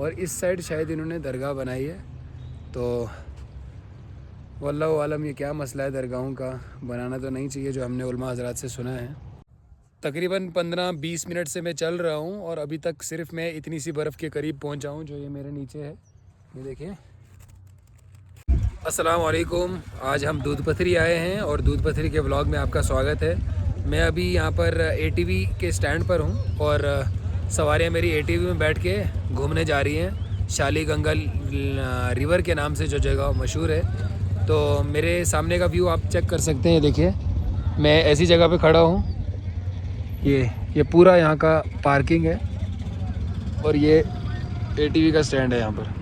और इस साइड शायद इन्होंने दरगाह बनाई है। तो वल्लाहु आलम ये क्या मसला है दरगाहों का, बनाना तो नहीं चाहिए जो हमने उलमा हज़रात से सुना है। तकरीबन 15-20 मिनट से मैं चल रहा हूँ और अभी तक सिर्फ मैं इतनी सी बर्फ़ के करीब पहुँचा हूँ जो ये मेरे नीचे है। ये देखिए। अस्सलाम वालेकुम। आज हम दूध पथरी आए हैं और दूध पथरी के व्लॉग में आपका स्वागत है। मैं अभी यहाँ पर एटीवी के स्टैंड पर हूँ और सवारियाँ मेरी एटीवी में बैठ के घूमने जा रही हैं। शाली गंगा रिवर के नाम से जो जगह मशहूर है। तो मेरे सामने का व्यू आप चेक कर सकते हैं। देखिए मैं ऐसी जगह पे खड़ा हूँ। ये पूरा यहाँ का पार्किंग है और ये एटीवी का स्टैंड है यहाँ पर।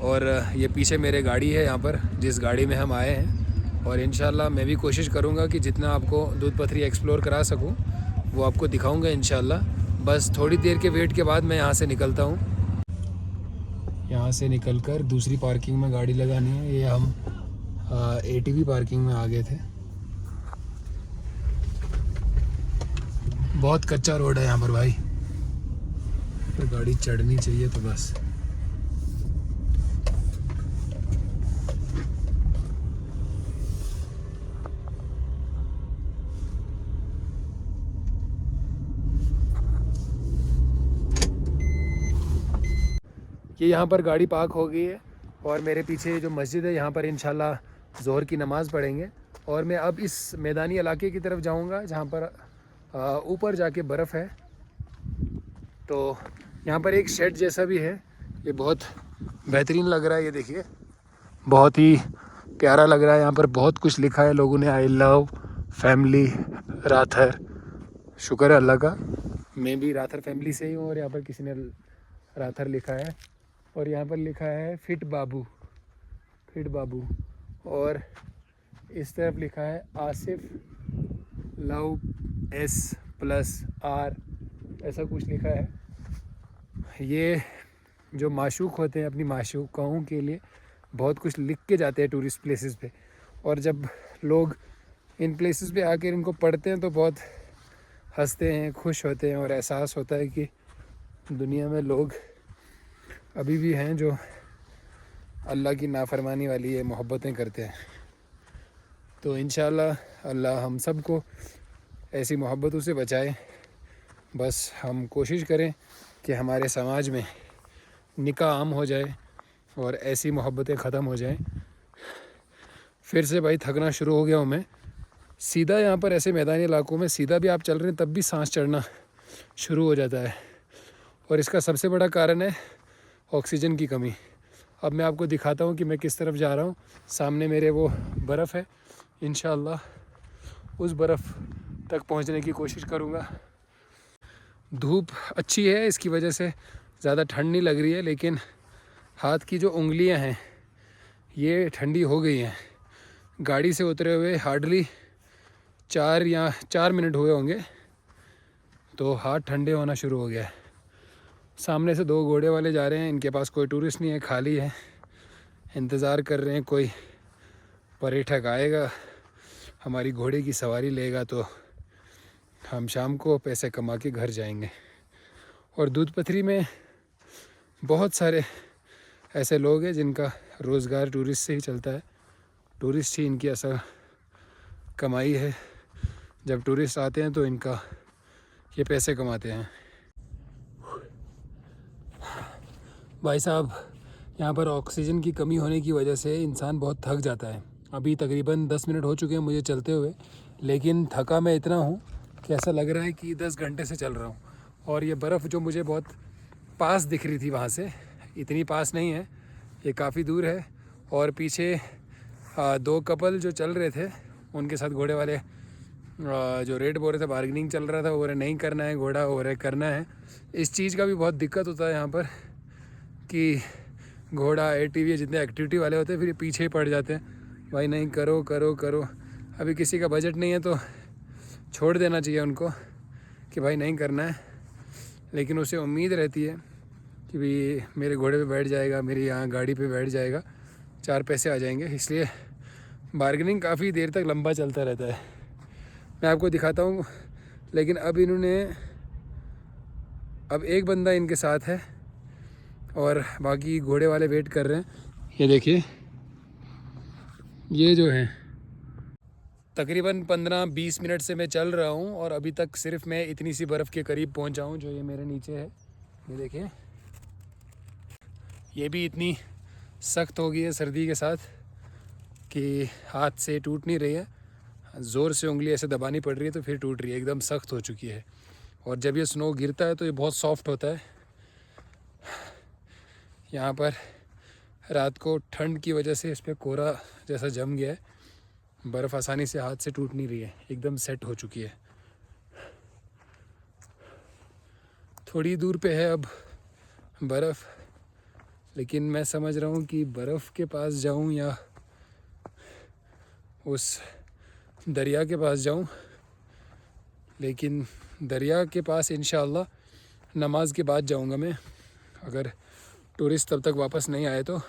और ये पीछे मेरे गाड़ी है यहाँ पर जिस गाड़ी में हम आए हैं। और इंशाल्लाह मैं भी कोशिश करूँगा कि जितना आपको दूध पथरी एक्सप्लोर करा सकूँ वो आपको दिखाऊँगा इंशाल्लाह। बस थोड़ी देर के वेट के बाद मैं यहाँ से निकलता हूँ। यहाँ से निकलकर दूसरी पार्किंग में गाड़ी लगानी है। ये हम एटीवी पार्किंग में आ गए थे। बहुत कच्चा रोड है यहाँ पर भाई, तो गाड़ी चढ़नी चाहिए तो बस। ये यहाँ पर गाड़ी पार्क हो गई है और मेरे पीछे जो मस्जिद है यहाँ पर इंशाल्लाह ज़ोहर की नमाज़ पढ़ेंगे। और मैं अब इस मैदानी इलाके की तरफ जाऊँगा जहाँ पर ऊपर जाके बर्फ़ है। तो यहाँ पर एक शेड जैसा भी है, ये बहुत बेहतरीन लग रहा है। ये देखिए बहुत ही प्यारा लग रहा है। यहाँ पर बहुत कुछ लिखा है लोगों ने, आई लव फैमिली राथर। शुक्र है अल्लाह का, मैं भी राथर फैमिली से ही हूँ और यहाँ पर किसी ने राथर लिखा है। और यहाँ पर लिखा है फिट बाबू, फिट बाबू। और इस तरफ लिखा है आसिफ लव S+R, ऐसा कुछ लिखा है। ये जो माशूक होते हैं अपनी माशूकाओं के लिए बहुत कुछ लिख के जाते हैं टूरिस्ट प्लेसेस पे। और जब लोग इन प्लेसेस पे आकर इनको पढ़ते हैं तो बहुत हंसते हैं, खुश होते हैं और एहसास होता है कि दुनिया में लोग अभी भी हैं जो अल्लाह की नाफरमानी वाली ये मोहब्बतें करते हैं। तो इंशाल्लाह अल्लाह हम सब को ऐसी मोहब्बतों से बचाए। बस हम कोशिश करें कि हमारे समाज में निकाह आम हो जाए और ऐसी मोहब्बतें ख़त्म हो जाएं। फिर से भाई थकना शुरू हो गया हूँ मैं। सीधा यहाँ पर ऐसे मैदानी इलाकों में सीधा भी आप चल रहे हैं तब भी सांस चढ़ना शुरू हो जाता है और इसका सबसे बड़ा कारण है ऑक्सीजन की कमी। अब मैं आपको दिखाता हूँ कि मैं किस तरफ जा रहा हूँ। सामने मेरे वो बर्फ़ है, इंशाअल्लाह उस बर्फ़ तक पहुँचने की कोशिश करूँगा। धूप अच्छी है, इसकी वजह से ज़्यादा ठंड नहीं लग रही है, लेकिन हाथ की जो उंगलियां हैं ये ठंडी हो गई हैं। गाड़ी से उतरे हुए हार्डली 4 मिनट हुए होंगे तो हाथ ठंडे होना शुरू हो गया है। सामने से 2 घोड़े वाले जा रहे हैं, इनके पास कोई टूरिस्ट नहीं है, खाली है, इंतज़ार कर रहे हैं कोई पर्यटक आएगा, हमारी घोड़े की सवारी लेगा तो हम शाम को पैसे कमा के घर जाएंगे। और दूध पथरी में बहुत सारे ऐसे लोग हैं जिनका रोज़गार टूरिस्ट से ही चलता है। टूरिस्ट ही इनकी असल कमाई है। जब टूरिस्ट आते हैं तो इनका ये पैसे कमाते हैं। भाई साहब यहाँ पर ऑक्सीजन की कमी होने की वजह से इंसान बहुत थक जाता है। अभी तकरीबन 10 मिनट हो चुके हैं मुझे चलते हुए, लेकिन थका मैं इतना हूँ कि ऐसा लग रहा है कि 10 घंटे से चल रहा हूँ। और ये बर्फ़ जो मुझे बहुत पास दिख रही थी वहाँ से, इतनी पास नहीं है, ये काफ़ी दूर है। और पीछे 2 कपल जो चल रहे थे उनके साथ घोड़े वाले जो रेट बोल रहे थे, बार्गेनिंग चल रहा था, वो नहीं करना है घोड़ा, वो करना है। इस चीज़ का भी बहुत दिक्कत होता है यहाँ पर कि घोड़ा एटीवी जितने एक्टिविटी वाले होते हैं फिर पीछे ही पड़ जाते हैं, भाई नहीं करो करो करो। अभी किसी का बजट नहीं है तो छोड़ देना चाहिए उनको कि भाई नहीं करना है, लेकिन उसे उम्मीद रहती है कि भाई मेरे घोड़े पे बैठ जाएगा, मेरी यहाँ गाड़ी पे बैठ जाएगा, 4 पैसे आ जाएंगे, इसलिए बार्गेनिंग काफ़ी देर तक लंबा चलता रहता है। मैं आपको दिखाता हूँ लेकिन अब एक बंदा इनके साथ है और बाकी घोड़े वाले वेट कर रहे हैं। ये देखिए, ये जो है तकरीबन 15-20 मिनट से मैं चल रहा हूँ और अभी तक सिर्फ मैं इतनी सी बर्फ़ के करीब पहुँचा हूँ जो ये मेरे नीचे है। ये देखिए, ये भी इतनी सख्त हो गई है सर्दी के साथ कि हाथ से टूट नहीं रही है, ज़ोर से उंगली ऐसे दबानी पड़ रही है तो फिर टूट रही है, एकदम सख्त हो चुकी है। और जब ये स्नो गिरता है तो ये बहुत सॉफ्ट होता है। यहाँ पर रात को ठंड की वजह से इस पर कोहरा जैसा जम गया है, बर्फ़ आसानी से हाथ से टूट नहीं रही है, एकदम सेट हो चुकी है। थोड़ी दूर पे है अब बर्फ़, लेकिन मैं समझ रहा हूँ कि बर्फ़ के पास जाऊँ या उस दरिया के पास जाऊँ। लेकिन दरिया के पास इंशाअल्लाह नमाज के बाद जाऊँगा मैं, अगर टूरिस्ट तब तक वापस नहीं आए तो।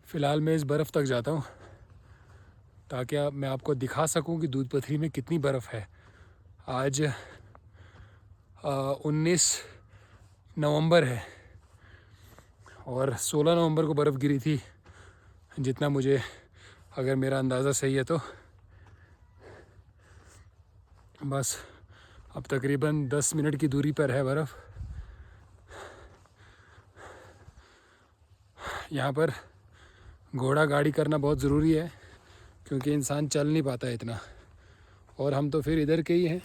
फ़िलहाल मैं इस बर्फ़ तक जाता हूँ ताकि मैं आपको दिखा सकूँ कि दूध पथरी में कितनी बर्फ़ है। आज 19 नवंबर है और 16 नवंबर को बर्फ़ गिरी थी, जितना मुझे, अगर मेरा अंदाज़ा सही है तो। बस अब तकरीबन 10 मिनट की दूरी पर है बर्फ़। यहाँ पर घोड़ा गाड़ी करना बहुत ज़रूरी है क्योंकि इंसान चल नहीं पाता है इतना, और हम तो फिर इधर के ही हैं,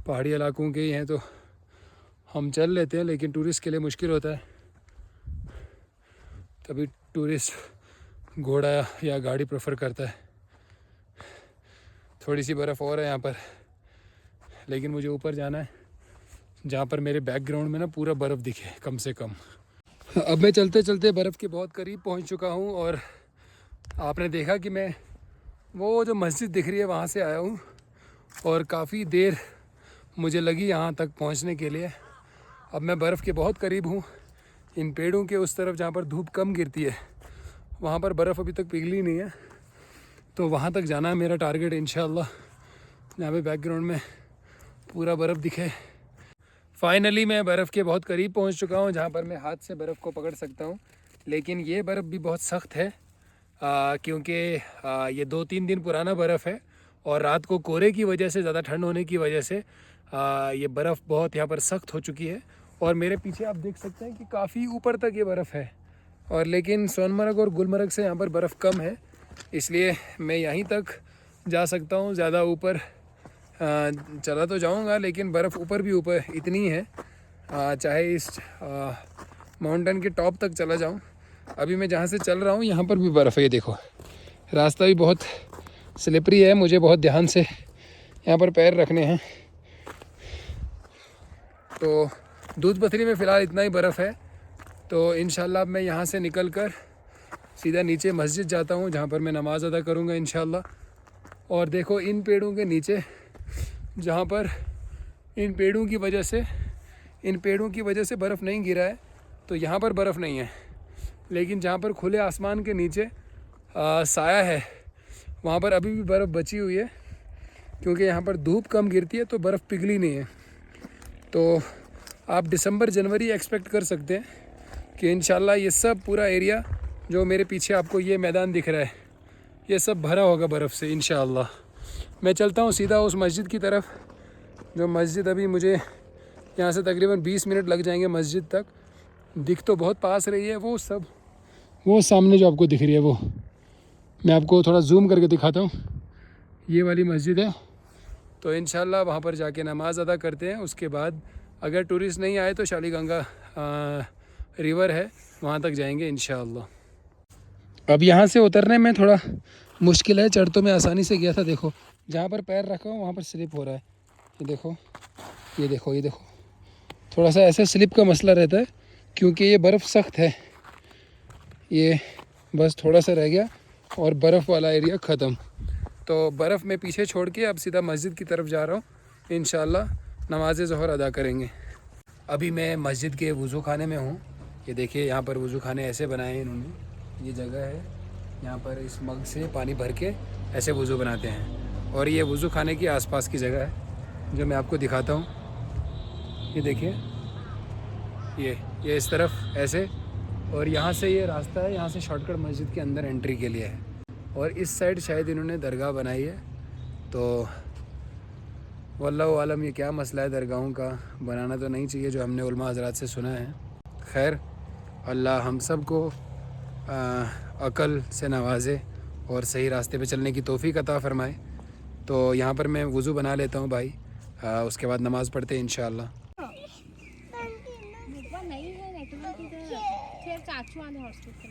पहाड़ी इलाकों के ही हैं, तो हम चल लेते हैं, लेकिन टूरिस्ट के लिए मुश्किल होता है। तभी टूरिस्ट घोड़ा या गाड़ी प्रेफर करता है। थोड़ी सी बर्फ़ और है यहाँ पर, लेकिन मुझे ऊपर जाना है जहाँ पर मेरे बैकग्राउंड में ना पूरा बर्फ़ दिखे कम से कम। अब मैं चलते चलते बर्फ़ के बहुत करीब पहुँच चुका हूँ और आपने देखा कि मैं वो जो मस्जिद दिख रही है वहाँ से आया हूँ और काफ़ी देर मुझे लगी यहाँ तक पहुँचने के लिए। अब मैं बर्फ़ के बहुत करीब हूँ, इन पेड़ों के उस तरफ जहाँ पर धूप कम गिरती है वहाँ पर बर्फ़ अभी तक पिघली नहीं है, तो वहाँ तक जाना है मेरा टारगेट इंशाअल्लाह, जहाँ पे बैकग्राउंड में पूरा बर्फ़ दिखे। फाइनली मैं बर्फ़ के बहुत करीब पहुँच चुका हूँ जहाँ पर मैं हाथ से बर्फ़ को पकड़ सकता हूँ, लेकिन ये बर्फ़ भी बहुत सख्त है क्योंकि ये 2-3 दिन पुराना बर्फ़ है और रात को कोहरे की वजह से, ज़्यादा ठंड होने की वजह से ये बर्फ़ बहुत यहाँ पर सख्त हो चुकी है। और मेरे पीछे आप देख सकते हैं कि काफ़ी ऊपर तक ये बर्फ़ है, और लेकिन सोनमर्ग और गुलमर्ग से यहाँ पर बर्फ़ कम है, इसलिए मैं यहीं तक जा सकता हूँ। ज़्यादा ऊपर चला तो जाऊँगा लेकिन बर्फ़ ऊपर भी ऊपर इतनी है, चाहे इस माउंटेन के टॉप तक चला जाऊँ। अभी मैं जहाँ से चल रहा हूँ यहाँ पर भी बर्फ़ है, ये देखो। रास्ता भी बहुत स्लिपरी है, मुझे बहुत ध्यान से यहाँ पर पैर रखने हैं। तो दूध पथरी में फ़िलहाल इतना ही बर्फ़ है, तो इंशाल्लाह अब मैं यहाँ से निकल कर सीधा नीचे मस्जिद जाता हूँ जहाँ पर मैं नमाज़ अदा करूँगा इंशाल्लाह। और देखो इन पेड़ों के नीचे, जहाँ पर इन पेड़ों की वजह से बर्फ़ नहीं गिरा है, तो यहाँ पर बर्फ़ नहीं है, लेकिन जहाँ पर खुले आसमान के नीचे साया है वहाँ पर अभी भी बर्फ़ बची हुई है, क्योंकि यहाँ पर धूप कम गिरती है तो बर्फ़ पिघली नहीं है। तो आप दिसंबर जनवरी एक्सपेक्ट कर सकते हैं कि इंशाल्लाह ये सब पूरा एरिया जो मेरे पीछे आपको ये मैदान दिख रहा है, ये सब भरा होगा बर्फ़ से इंशाल्लाह। मैं चलता हूँ सीधा उस मस्जिद की तरफ, जो मस्जिद अभी मुझे यहाँ से तकरीबन 20 मिनट लग जाएंगे मस्जिद तक। दिख तो बहुत पास रही है वो सामने जो आपको दिख रही है, वो मैं आपको थोड़ा जूम करके दिखाता हूँ, ये वाली मस्जिद है। तो इंशाल्लाह वहाँ पर जाके नमाज़ अदा करते हैं। उसके बाद अगर टूरिस्ट नहीं आए तो शालीगंगा रिवर है, वहाँ तक जाएंगे इंशाल्लाह। अब यहाँ से उतरने में थोड़ा मुश्किल है, चढ़ तो मैं आसानी से गया था। देखो जहाँ पर पैर रखा हूँ वहाँ पर स्लिप हो रहा है, ये देखो थोड़ा सा ऐसे स्लिप का मसला रहता है क्योंकि ये बर्फ़ सख्त है। ये बस थोड़ा सा रह गया और बर्फ़ वाला एरिया ख़त्म। तो बर्फ़ में पीछे छोड़ के अब सीधा मस्जिद की तरफ जा रहा हूँ, इंशाल्लाह नमाज़ ज़ोहर अदा करेंगे। अभी मैं मस्जिद के वज़ू खाने में हूँ। ये देखिए यहाँ पर वज़ू खाने ऐसे बनाए हैं इन्होंने, ये जगह है यहाँ पर इस मग से पानी भर के ऐसे वज़ू बनाते हैं। और ये वज़ू खाने की आसपास की जगह है जो मैं आपको दिखाता हूँ। ये देखिए, ये इस तरफ ऐसे, और यहाँ से ये रास्ता है, यहाँ से शॉर्टकट मस्जिद के अंदर एंट्री के लिए है। और इस साइड शायद इन्होंने दरगाह बनाई है। तो वल्लाहु आलम ये क्या मसला है दरगाहों का, बनाना तो नहीं चाहिए जो हमने उलमा हज़रात से सुना है। खैर, अल्लाह हम सब को अक़ल से नवाजे और सही रास्ते पे चलने की तौफ़ीक अता फ़रमाए। तो यहाँ पर मैं वज़ू बना लेता हूँ भाई, उसके बाद नमाज़ पढ़ते हैं इंशाअल्लाह। नहीं है नेटवर्क इधर, फिर चाचू आने हॉस्पिटल।